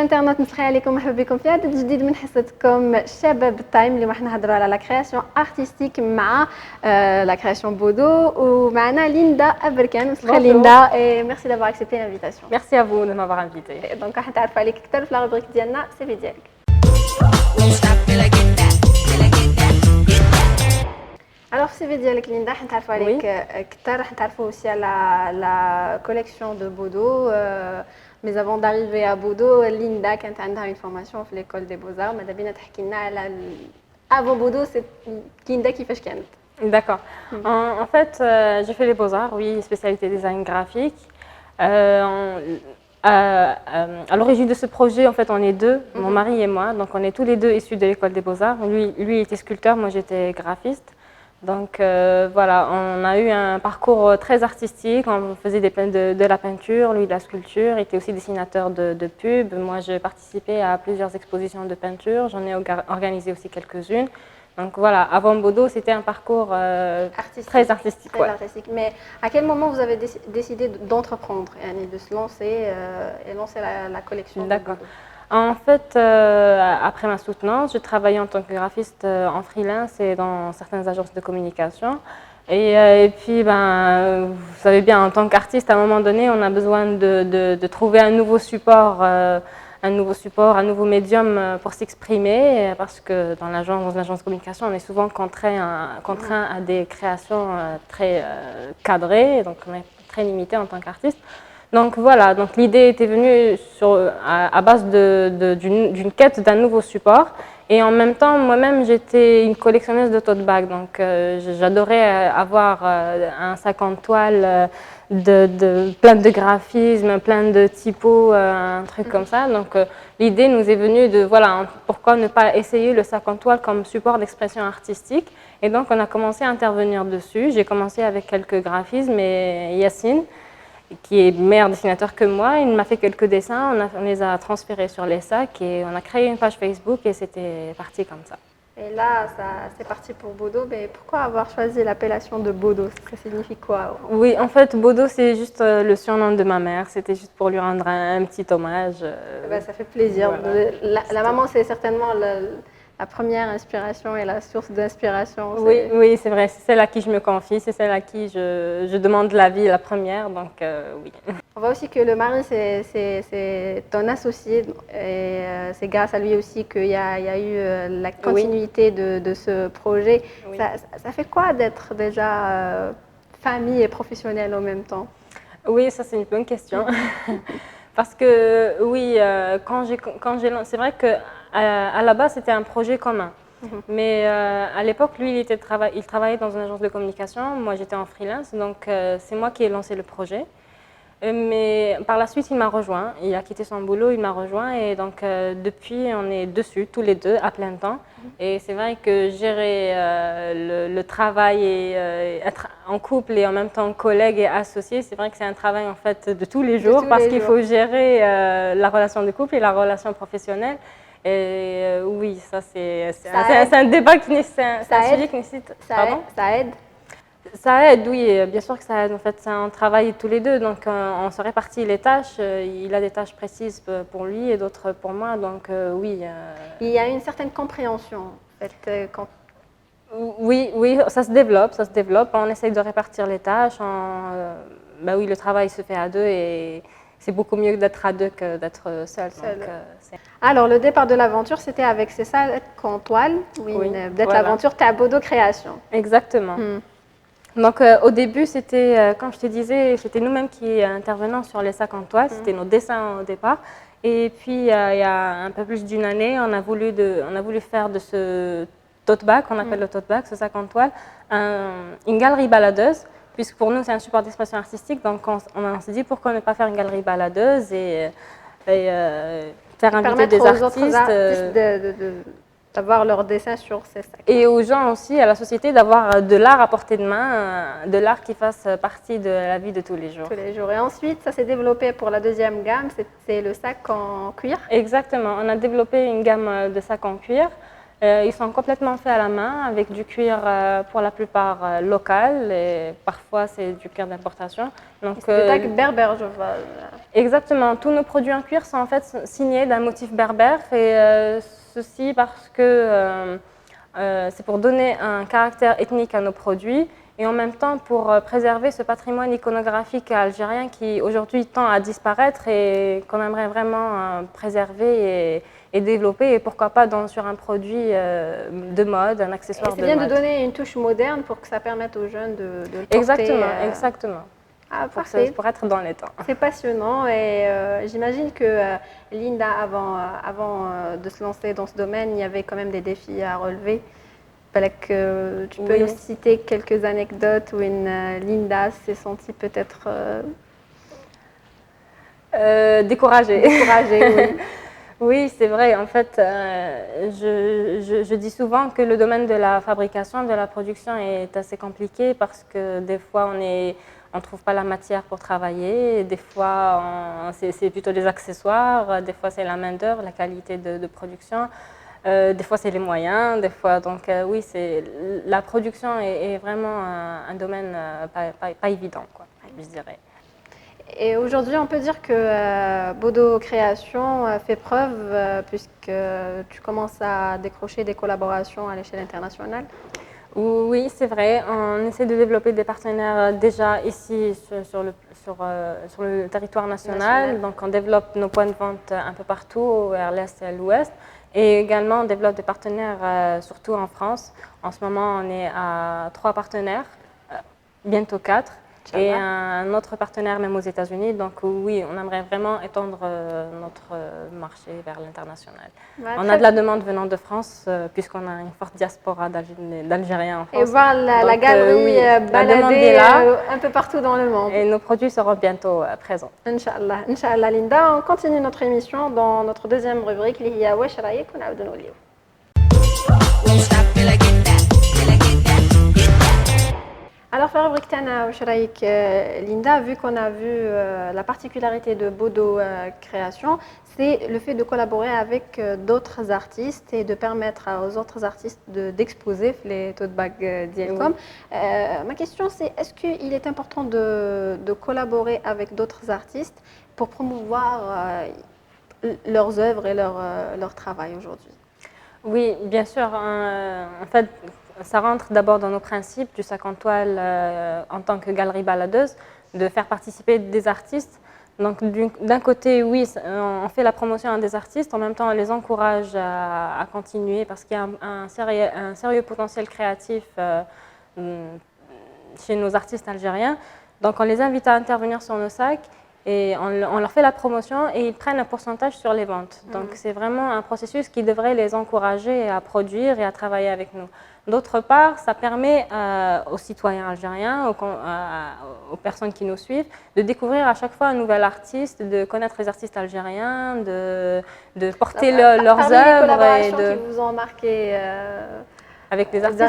الانترنت نصحي عليكم مرحبا بكم في عدد جديد من حصتكم شباب التايم اللي راح نهضروا على لا كرياسيون ارتستيك مع لا كرياسيون بودو ومعنا ليندا ابركان. مسخه ليندا et merci d'avoir accepté l'invitation. Merci à vous de m'avoir invité. Donc راح نتعرفوا عليك اكثر في لا روبريك ديالنا سي ديالك. Alors, في السي في ديالك ليندا راح نتعرفوا عليك اكثر، راح نتعرفوا aussi على la collection de Bodo. Mais avant d'arriver à Bodo, Linda كانت عندها une formation في l'école des beaux-arts. ماذا بينا تحكي لنا على avant Bodo ليندا كيفاش كانت؟ D'accord. En fait, j'ai fait les beaux-arts, oui, spécialité design graphique. À l'origine de ce projet, en fait, on est deux, mon mari et moi. Donc, on est tous les deux issus de l'école des beaux-arts. Lui était sculpteur, moi j'étais graphiste. Donc voilà, on a eu un parcours très artistique, on faisait de la peinture, lui de la sculpture, il était aussi dessinateur de pub. Moi j'ai participé à plusieurs expositions de peinture, j'en ai organisé aussi quelques-unes. Donc voilà, avant Bodo, c'était un parcours très artistique. Très artistique. Mais à quel moment vous avez décidé d'entreprendre, de se lancer et lancer la collection? D'accord. En fait, après ma soutenance, je travaillais en tant que graphiste en freelance et dans certaines agences de communication. Et puis, vous savez bien, en tant qu'artiste, à un moment donné, on a besoin de trouver un nouveau support, un nouveau médium pour s'exprimer, parce que dans l'agence de communication, on est souvent contraint à des créations très cadrées, donc on est très limité en tant qu'artiste. Donc voilà, donc l'idée était venue à base d'une quête d'un nouveau support. Et en même temps, moi-même, j'étais une collectionneuse de tote bags. Donc j'adorais avoir un sac en toile, plein de graphismes, plein de typos, un truc comme ça. Donc l'idée nous est venue de, voilà, pourquoi ne pas essayer le sac en toile comme support d'expression artistique. Et donc on a commencé à intervenir dessus. J'ai commencé avec quelques graphismes et Yacine, qui est meilleur dessinateur que moi, il m'a fait quelques dessins, on les a transférés sur les sacs et on a créé une page Facebook et c'était parti comme ça. Et là, c'est parti pour Bodo, mais pourquoi avoir choisi l'appellation de Bodo? Ça signifie quoi? Oui, en fait, Bodo, c'est juste le surnom de ma mère, c'était juste pour lui rendre un petit hommage. Ça fait plaisir. Voilà. La maman, c'est certainement la première inspiration et la source d'inspiration. Oui, c'est vrai, c'est celle à qui je me confie, c'est celle à qui je demande l'avis la première, donc oui. On voit aussi que le mari, c'est ton associé et c'est grâce à lui aussi qu'il y a eu la continuité de ce projet. Oui. Ça fait quoi d'être déjà famille et professionnelle en même temps? Oui, ça c'est une bonne question. Parce que oui, quand j'ai lancé, c'est vrai que à la base c'était un projet commun. Mais à l'époque, lui, il travaillait dans une agence de communication. Moi, j'étais en freelance, donc c'est moi qui ai lancé le projet. Mais par la suite, il m'a rejoint. Il a quitté son boulot, il m'a rejoint. Et donc, depuis, on est dessus, tous les deux, à plein temps. Et c'est vrai que gérer le travail et être en couple et en même temps collègue et associé, c'est vrai que c'est un travail en fait de tous les jours parce qu'il faut gérer la relation de couple et la relation professionnelle. Et oui, ça c'est un débat qui nécessite. Ça aide. Ça aide, oui, bien sûr que ça aide. En fait, on travaille tous les deux, donc on se répartit les tâches. Il a des tâches précises pour lui et d'autres pour moi, donc oui. Il y a une certaine compréhension, en fait, quand... Oui, ça se développe. On essaye de répartir les tâches. Oui, le travail se fait à deux et c'est beaucoup mieux d'être à deux que d'être seul. Alors, le départ de l'aventure, c'était avec ces sacs en toile. Oui, d'être l'aventure, t'es à Bodo Création. Exactement. Donc au début, c'était, comme je te disais, c'était nous-mêmes qui intervenons sur les sacs en toile, c'était nos dessins au départ. Et puis il y a un peu plus d'une année, on a voulu faire de ce tote bag, qu'on appelle le tote bag, ce sac en toile, une galerie baladeuse, puisque pour nous c'est un support d'expression artistique, donc on s'est dit pourquoi ne pas faire une galerie baladeuse et faire inviter des artistes. D'avoir leurs dessins sur ces sacs. Et aux gens aussi, à la société, d'avoir de l'art à portée de main, de l'art qui fasse partie de la vie de tous les jours. Tous les jours. Et ensuite, ça s'est développé pour la deuxième gamme, c'est le sac en cuir. Exactement, on a développé une gamme de sacs en cuir. Ils sont complètement faits à la main, avec du cuir pour la plupart local, et parfois c'est du cuir d'importation. C'est des sacs berbères, je vois. Exactement. Tous nos produits en cuir sont en fait signés d'un motif berbère et ceci parce que c'est pour donner un caractère ethnique à nos produits et en même temps pour préserver ce patrimoine iconographique algérien qui aujourd'hui tend à disparaître et qu'on aimerait vraiment préserver et développer et pourquoi pas sur un produit de mode, un accessoire de mode. C'est bien de donner une touche moderne pour que ça permette aux jeunes de le porter. Exactement. Ah, parfait. Pour être dans les temps. C'est passionnant et j'imagine que Linda, avant de se lancer dans ce domaine, il y avait quand même des défis à relever. Que tu peux nous citer quelques anecdotes où une Linda s'est sentie peut-être découragée. Oui. Oui, c'est vrai. En fait, je dis souvent que le domaine de la fabrication, de la production est assez compliqué parce que des fois, on ne trouve pas la matière pour travailler. Des fois, c'est plutôt des accessoires. Des fois, c'est la main-d'œuvre, la qualité de production. Des fois, c'est les moyens. Des fois, donc oui, la production est vraiment un domaine pas évident, quoi, je dirais. Et aujourd'hui, on peut dire que Bodo Création fait preuve puisque tu commences à décrocher des collaborations à l'échelle internationale. Oui, c'est vrai. On essaie de développer des partenaires déjà ici sur le territoire national. Donc, on développe nos points de vente un peu partout, vers l'Est et à l'Ouest. Et également, on développe des partenaires surtout en France. En ce moment, on est à 3 partenaires, bientôt 4. Et un autre partenaire même aux États-Unis. Donc oui, on aimerait vraiment étendre notre marché vers l'international. On a de la demande venant de France puisqu'on a une forte diaspora d'Algériens en France. Et voir la galerie balader un peu partout dans le monde. Et nos produits seront bientôt présents. Inch'Allah. Inch'Allah, Linda. On continue notre émission dans notre deuxième rubrique, qui est Wesh Raïk, on a donné Alors, la rubrique Tana Wesh Raïk, Linda, vu qu'on a vu la particularité de Bodo Création, c'est le fait de collaborer avec d'autres artistes et de permettre aux autres artistes d'exposer les tote bags d'Yelcom. Ma question, c'est est-ce qu'il est important de collaborer avec d'autres artistes pour promouvoir leurs œuvres et leur travail aujourd'hui? Oui, bien sûr. En fait, ça rentre d'abord dans nos principes du sac en toile en tant que galerie baladeuse, de faire participer des artistes. Donc d'un côté, oui, on fait la promotion des artistes, en même temps on les encourage à continuer parce qu'il y a un sérieux potentiel créatif chez nos artistes algériens. Donc on les invite à intervenir sur nos sacs et on leur fait la promotion et ils prennent un pourcentage sur les ventes. Donc c'est vraiment un processus qui devrait les encourager à produire et à travailler avec nous. D'autre part, ça permet aux citoyens algériens, aux personnes qui nous suivent, de découvrir à chaque fois un nouvel artiste, de connaître les artistes algériens, de porter leurs œuvres. Parmi les collaborations qui vous ont marqué avec des artistes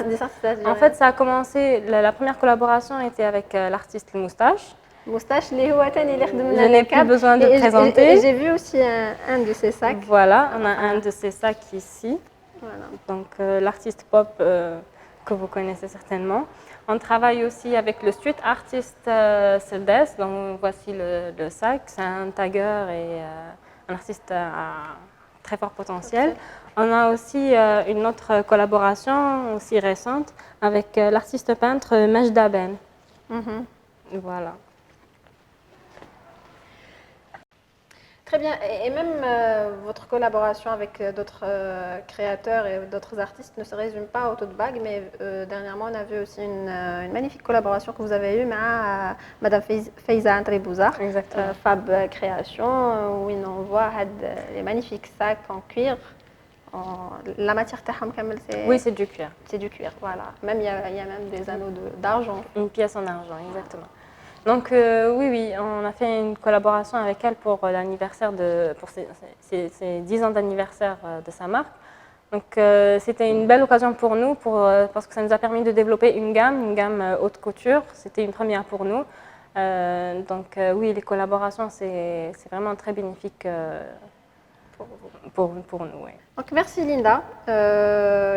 algériens. En fait, ça a commencé, la première collaboration était avec l'artiste Moustache. Moustache, je n'ai plus besoin de présenter. Et j'ai vu aussi un de ces sacs. Voilà, on a un de ces sacs ici. Voilà. Donc l'artiste pop que vous connaissez certainement. On travaille aussi avec le street artist Seldes, donc voici le sac. C'est un tagger et un artiste à très fort potentiel. On a aussi une autre collaboration aussi récente avec l'artiste peintre Majda Ben. Voilà. Très bien. Et même votre collaboration avec d'autres créateurs et d'autres artistes ne se résume pas au tote bag, mais dernièrement, on a vu aussi une magnifique collaboration que vous avez eue avec Madame Faiza André-Bouzar, Fab Création, où il envoie les magnifiques sacs en cuir. La matière c'est... Oui, c'est du cuir. C'est du cuir, voilà. Même il y a même des anneaux d'argent. Une pièce en argent, exactement. Donc oui, on a fait une collaboration avec elle pour l'anniversaire pour ses 10 ans d'anniversaire de sa marque. Donc c'était une belle occasion pour nous parce que ça nous a permis de développer une gamme haute couture. C'était une première pour nous. Donc oui, les collaborations, c'est vraiment très bénéfique pour nous. Ouais. Donc merci Linda.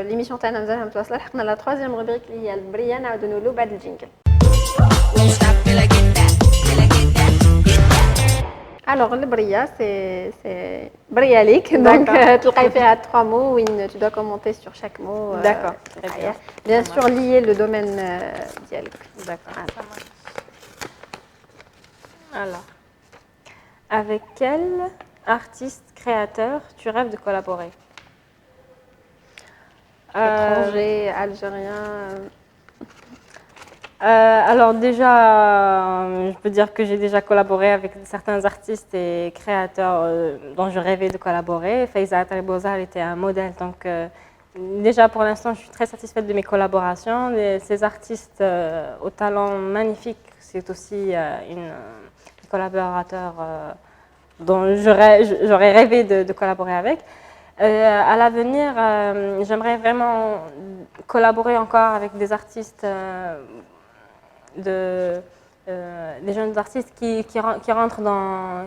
L'émission تاعنا مازال متواصله. لحقنا la troisième rubrique اللي هي البريه نعاودوا له بعد الجينجل. Alors, le bria, c'est brialique. Donc, tu as 3 mots où tu dois commenter sur chaque mot. D'accord, très bien. Bien sûr, lier le domaine dialecte. D'accord, ça marche. Alors, avec quel artiste créateur tu rêves de collaborer? Étranger, algérien. Alors déjà, je peux dire que j'ai déjà collaboré avec certains artistes et créateurs dont je rêvais de collaborer. Faiza Talibozar était un modèle, donc déjà pour l'instant, je suis très satisfaite de mes collaborations. Ces artistes au talent magnifique, c'est aussi une collaborateur dont j'aurais rêvé de collaborer avec. À l'avenir, j'aimerais vraiment collaborer encore avec des artistes, des jeunes artistes qui rentrent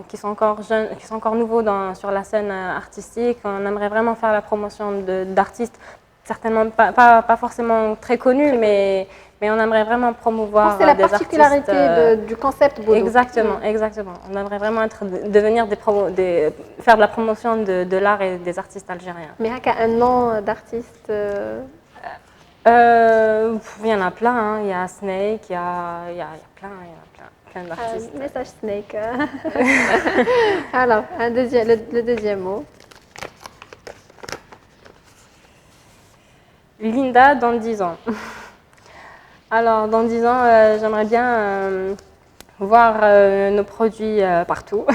qui sont encore jeunes, qui sont encore nouveaux sur la scène artistique. On aimerait vraiment faire la promotion d'artistes, certainement pas forcément très connus, mais on aimerait vraiment promouvoir des artistes. C'est la particularité du concept Bodo. Exactement, exactement. On aimerait vraiment faire de la promotion de l'art et des artistes algériens. Mais il y a un nom d'artiste il y en a plein, hein. Il y a Snake, il y a plein d'artistes. Message Snake. Alors, le deuxième mot. Linda dans 10 ans. Alors, dans 10 ans, j'aimerais bien voir nos produits partout.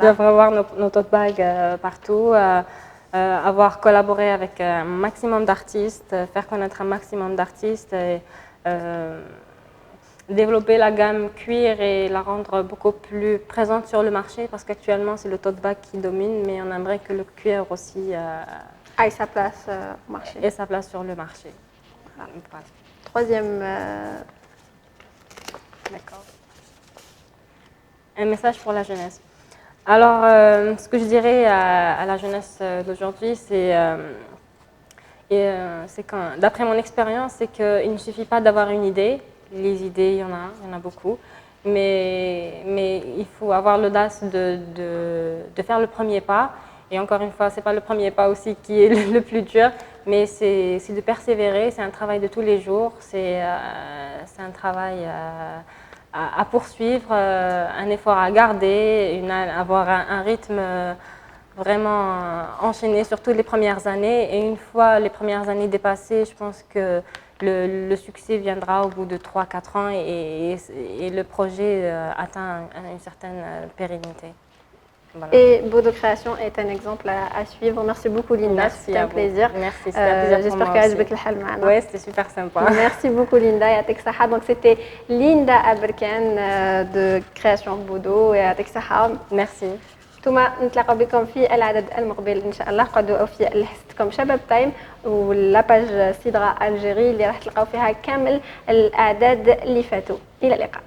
J'aimerais voir nos tote bags partout. Avoir collaboré avec un maximum d'artistes, faire connaître un maximum d'artistes et développer la gamme cuir et la rendre beaucoup plus présente sur le marché parce qu'actuellement c'est le tote bag qui domine, mais on aimerait que le cuir aussi ait sa place au marché. Et sa place sur le marché. Voilà. Troisième. D'accord. Un message pour la jeunesse. Alors, ce que je dirais à la jeunesse d'aujourd'hui, c'est que, d'après mon expérience, c'est qu'il ne suffit pas d'avoir une idée. Les idées, il y en a beaucoup. Mais il faut avoir l'audace de faire le premier pas. Et encore une fois, ce n'est pas le premier pas aussi qui est le plus dur, mais c'est de persévérer. C'est un travail de tous les jours. C'est un travail à poursuivre, un effort à garder, avoir un rythme vraiment enchaîné sur toutes les premières années. Et une fois les premières années dépassées, je pense que le succès viendra au bout de 3-4 ans et le projet atteint une certaine pérennité. Voilà. Et Bodo Création est un exemple à suivre. Merci beaucoup Linda, c'était un plaisir. Merci, c'était un plaisir. J'espère qu'elle a joué le hal معنا. Oui, c'était super sympa. Merci beaucoup Linda, يعطيك الصحة. Donc c'était Linda Aberkan de Création Bodo. يعطيك الصحة. Merci. ثم نتلاقوا بكم في العدد المقبل ان شاء الله. قعدوا اوفياء اللي حسيتكم شباب تايم واللاباج سيدرا الجيري اللي راح تلقاو فيها كامل الاعداد اللي فاتوا. الى اللقاء.